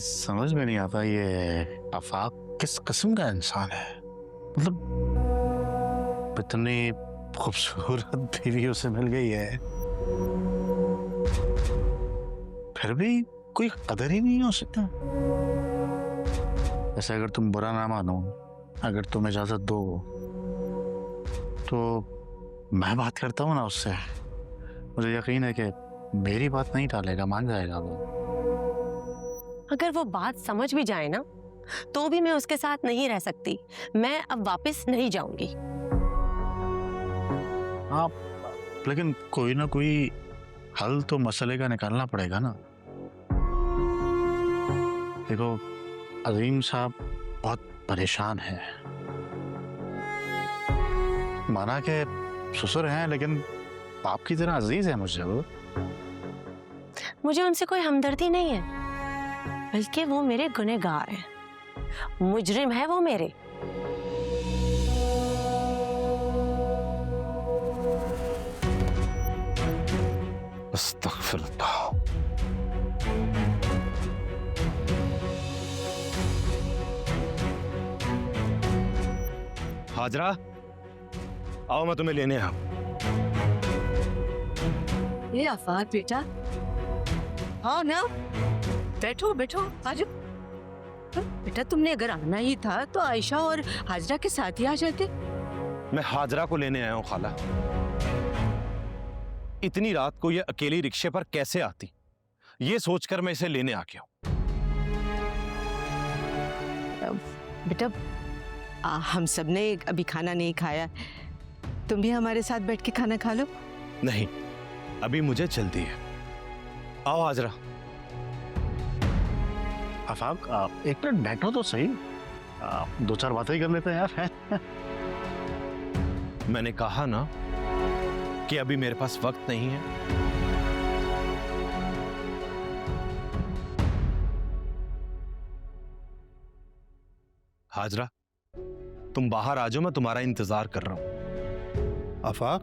समझ में नहीं आता ये आफाक किस किस्म का इंसान है। मतलब इतनी खूबसूरत बीवी उसे मिल गई है, फिर भी कोई कदर ही नहीं है उसे। ऐसे अगर तुम बुरा ना मानो, अगर तुम इजाजत दो तो मैं बात करता हूँ ना उससे, मुझे यकीन है कि मेरी बात नहीं टालेगा, मान जाएगा वो। अगर वो बात समझ भी जाए ना तो भी मैं उसके साथ नहीं रह सकती। मैं अब वापस नहीं जाऊंगी। हाँ, लेकिन कोई ना कोई हल तो मसले का निकालना पड़ेगा ना। देखो, अजीम साहब बहुत परेशान हैं। माना के ससुर हैं, लेकिन बाप की तरह अजीज है मुझे वो। मुझे उनसे कोई हमदर्दी नहीं है, बल्कि वो मेरे गुनहगार हैं, मुजरिम है वो मेरे। अस्तगफिरुल्लाह। हाजरा, आओ मैं तुम्हें लेने आऊं। ये आफाक बेटा, आओ ना, बैठो बैठो, आज बेटा तुमने अगर आना ही था तो आयशा और हाजरा के साथ ही आ जाते। मैं हाजरा को लेने आया हूं खाला। इतनी रात को ये अकेली रिक्शे पर कैसे आती, ये सोचकर मैं इसे लेने आ गया हूं। बेटा हम सब ने अभी खाना नहीं खाया, तुम भी हमारे साथ बैठ के खाना खा लो। नहीं, अभी मुझे जल्दी है। आओ हाजरा। आफाक, एक मिनट बैठो तो सही, दो चार बातें ही कर लेते हैं यार। मैंने कहा ना कि अभी मेरे पास वक्त नहीं है। हाजरा, तुम बाहर आ जाओ, मैं तुम्हारा इंतजार कर रहा हूं। आफाक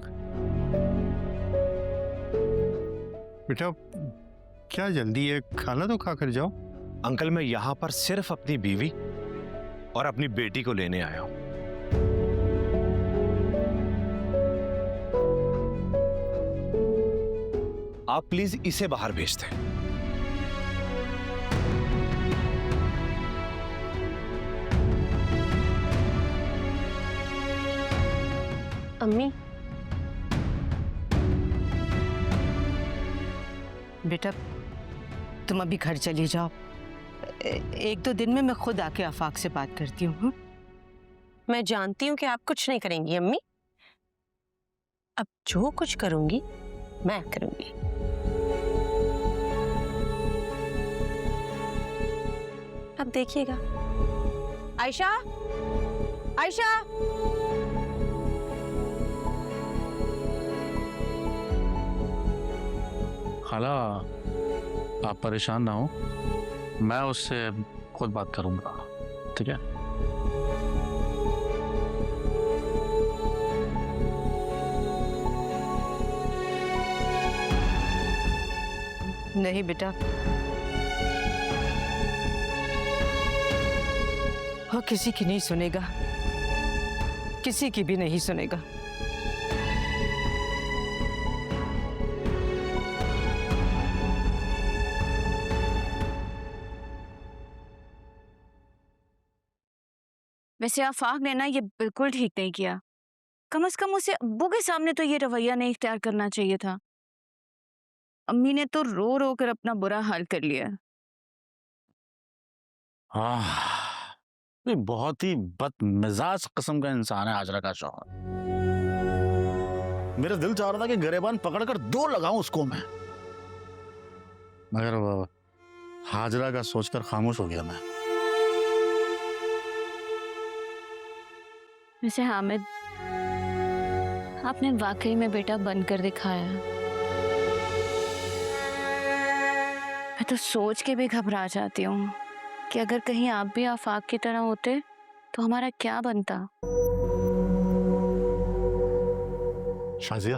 बेटा, क्या जल्दी है, खाना तो खा कर जाओ। अंकल, मैं यहां पर सिर्फ अपनी बीवी और अपनी बेटी को लेने आया हूं। आप प्लीज इसे बाहर भेज दें। अम्मी, बेटा तुम अभी घर चली जाओ, एक दो दिन में मैं खुद आके आफाक से बात करती हूँ। मैं जानती हूँ कि आप कुछ नहीं करेंगी अम्मी। अब जो कुछ करूंगी मैं करूंगी। अब देखिएगा। आयशा, आयशा, खाला, आप परेशान ना हो, मैं उससे खुद बात करूंगा, ठीक है? नहीं बेटा, वो किसी की नहीं सुनेगा, किसी की भी नहीं सुनेगा। वैसे आफाक ने ना ये बिल्कुल ठीक नहीं किया। कम से कम उसे अब्बू के सामने तो ये रवैया नहीं इख्तियार करना चाहिए था। अम्मी ने तो रो रो कर अपना बुरा हाल कर लिया। ये बहुत ही बदमिजाज किस्म का इंसान है हाजरा का शौहर। मेरा दिल चाह रहा था कि गरेबान पकड़कर दो लगाऊं उसको मैं, मगर वो हाजरा का सोचकर खामोश हो गया मैं। वैसे हामिद, आपने वाकई में बेटा बनकर दिखाया। मैं तो सोच के भी घबरा जाती हूँ कि अगर कहीं आप भी आफाक की तरह होते तो हमारा क्या बनता। शाजिया,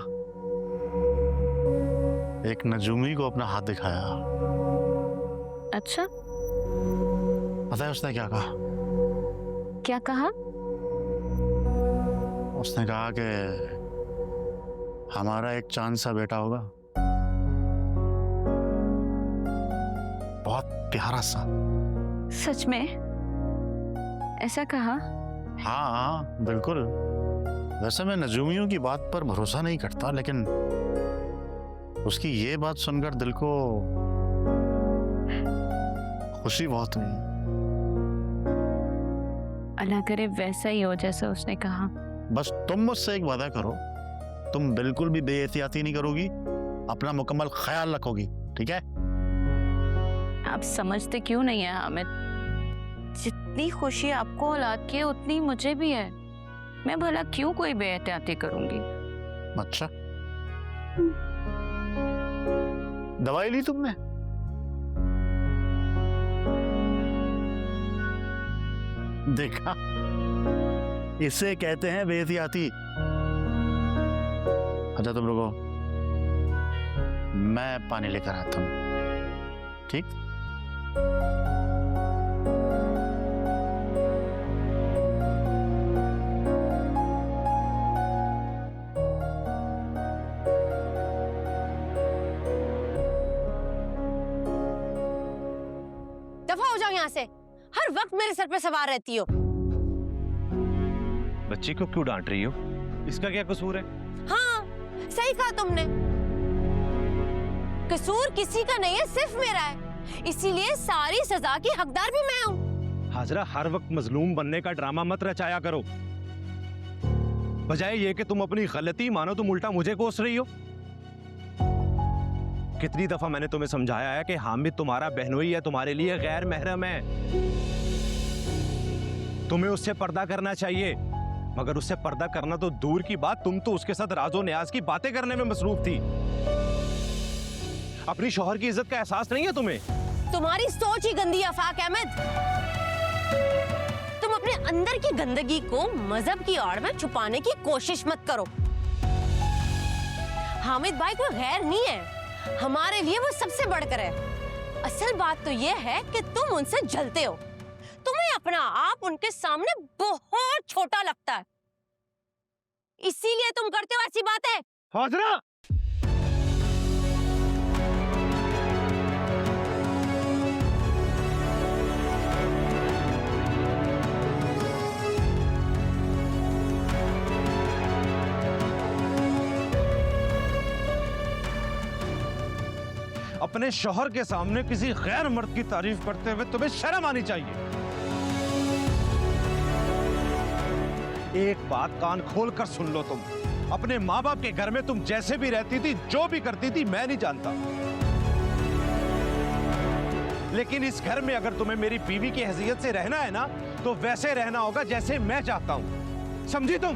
एक नजूमी को अपना हाथ दिखाया। अच्छा, पता है उसने क्या कहा? क्या कहा? उसने कहा कि हमारा एक चांद सा बेटा होगा, बहुत प्यारा सा। सच में ऐसा कहा? हाँ हाँ बिल्कुल। वैसे मैं नजूमियों की बात पर भरोसा नहीं करता, लेकिन उसकी ये बात सुनकर दिल को खुशी बहुत हुई। अल्लाह करे वैसा ही हो जैसा उसने कहा। बस तुम मुझसे एक वादा करो, तुम बिल्कुल भी बेएहतियाती नहीं करोगी, अपना मुकम्मल ख्याल रखोगी, ठीक है? आप समझते क्यों नहीं है हामिद? जितनी खुशी आपको औलाद की है उतनी मुझे भी है। मैं भला क्यों कोई बेएहतियाती करूंगी? अच्छा, दवाई ली तुमने? देखा, इसे कहते हैं बेएहतियाती। अच्छा तुम रुको, मैं पानी लेकर आता हूं, ठीक? दफा हो जाओ यहाँ से, हर वक्त मेरे सर पे सवार रहती हो। बच्ची को क्यों डांट रही हो? इसका क्या कसूर है? हाँ सही कहा तुमने, कसूर किसी का नहीं है, सिर्फ मेरा है। इसीलिए सारी सजा की हकदार भी मैं हूँ। हाजरा, हर वक्त मजलूम बनने का ड्रामा मत रचाया करो। बजाय ये कि तुम अपनी गलती मानो, तुम उल्टा मुझे कोस रही हो। कितनी दफा मैंने तुम्हें समझाया है कि हामिद तुम्हारा बहनोई है, तुम्हारे लिए गैर महरम है, तुम्हें उससे पर्दा करना चाहिए। मगर उससे पर्दा करना तो दूर की बात, तुम तो उसके साथ राजो न्याज की बातें करने में मसरूफ थी। अपनी शौहर की इज्जत का एहसास नहीं है तुम्हें? तुम्हारी सोच ही गंदी है आफाक अहमद। तुम अपने अंदर की गंदगी को मजहब की आड़ में छुपाने की कोशिश मत करो। हामिद भाई कोई गैर नहीं है, हमारे लिए वो सबसे बढ़कर है। असल बात तो ये है कि तुम उनसे जलते हो, तुम्हें अपना आप उनके सामने बहुत छोटा लगता है, इसीलिए तुम करते हो ऐसी बातें। हाजरा, अपने शौहर के सामने किसी गैर मर्द की तारीफ करते हुए तुम्हें शर्म आनी चाहिए। एक बात कान खोल कर सुन लो, तुम अपने माँ बाप के घर में तुम जैसे भी रहती थी, जो भी करती थी, मैं नहीं जानता, लेकिन इस घर में अगर तुम्हें मेरी बीवी की हैसियत से रहना है ना, तो वैसे रहना होगा जैसे मैं चाहता हूं। समझी तुम?